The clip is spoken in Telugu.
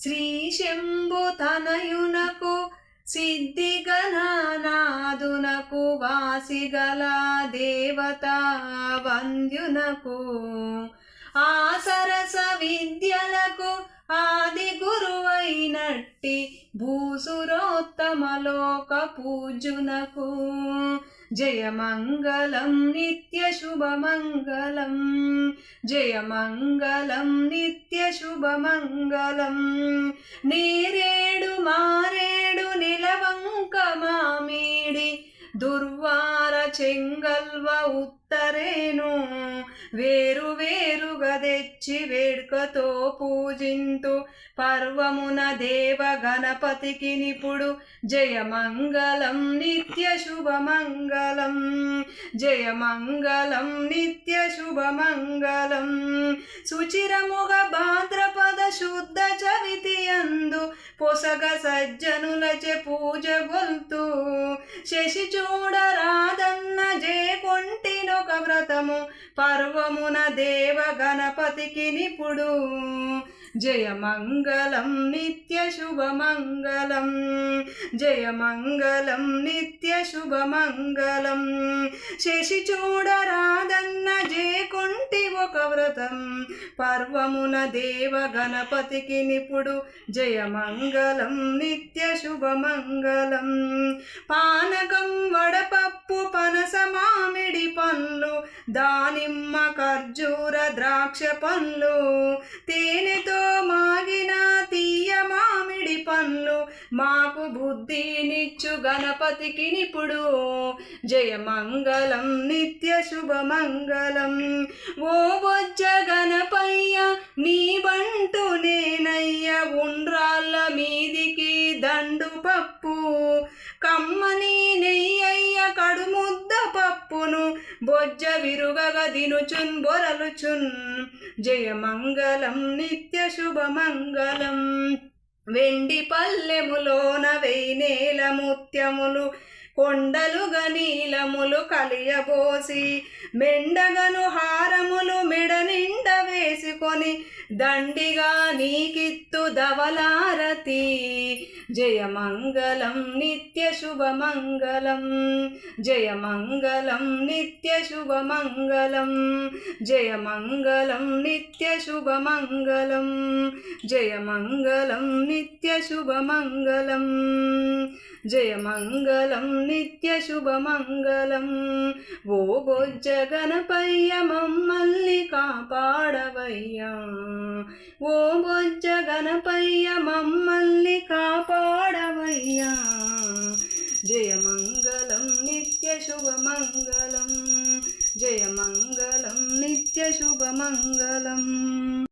శ్రీ శంభు తనయునకు సిద్ధి గణనాదునకు వాసిగల దేవతా వంద్యునకు ఆ సరస విద్యలకు ఆది గురువైనట్టి భూసురోత్తమలోక పూజునకు జయమంగళం నిత్య శుభమంగళం జయమంగళం నిత్య శుభమంగళం నేరేడు మారేడు నిలవంక మామిడి దుర్వార చెంగల్వ ఉత్తరేను వేరు వేరుగా తెచ్చి వేడుకతో పూజింతు పర్వమున దేవ గణపతికి నిపుడు జయమంగళం నిత్య శుభమంగళం జయమంగళం నిత్య శుభమంగళం సుచిరముగ భాద్రపద శుద్ధ చవితి యందు పొసగ సజ్జనులచే పూజ గొల్తు శశి చూడరాదన్న జేకొంటినొక వ్రతము పర్వమున దేవ గణపతికి నిపుడు జయమంగళం నిత్య శుభమంగళం జయమంగళం నిత్య శుభమంగళం శశి చూడరాదన్న జేకొంటి ఒక వ్రతం పర్వమున దేవ గణపతికి నిపుడు జయమంగళం నిత్య శుభమంగళం పానకం వడపప్పు పనస మామిడి పండ్లు దానిమ్మ ఖర్జూర ద్రాక్ష పండ్లు తేనెతో మాగిన తీయ మామిడి పండ్లు మాకు బుద్ధినిచ్చు గణపతికి నిపుడు జయమంగళం నిత్య శుభమంగళం ఓ బొజ్జ గణపయ్య నీ బంటు నేనయ్య ఉండ్రాళ్ళ మీదికి దండు పప్పు కమ్మని నెయ్యయ్య కడుముద్ద పప్పును బొజ్జ విరుగగ దినుచున్ బొరలుచున్ జయమంగళం నిత్య శుభమంగళం వెండి పల్లెములోన వేయినేల ముత్యములు కొండలుగా నీలములు కలియబోసి మెండగను హారములు మెడ నిండ వేసుకొని దండిగా నీకిత్తు ధవలారతి జయమంగళం నిత్య శుభమంగళం జయమంగళం నిత్య శుభమంగళం జయమంగళం నిత్య శుభమంగళం జయమంగళం నిత్య శుభమంగళం జయమంగళం నిత్య శుభమంగళం ఓ బొజ్జ గణపయ్య మమ్మల్ని కాపాడవయ్యా ఓ బొజ్జ గణపయ్య మమ్మల్ని కాపాడవయ్యా జయమంగళం నిత్య శుభమంగళం జయమంగళం నిత్య శుభమంగళం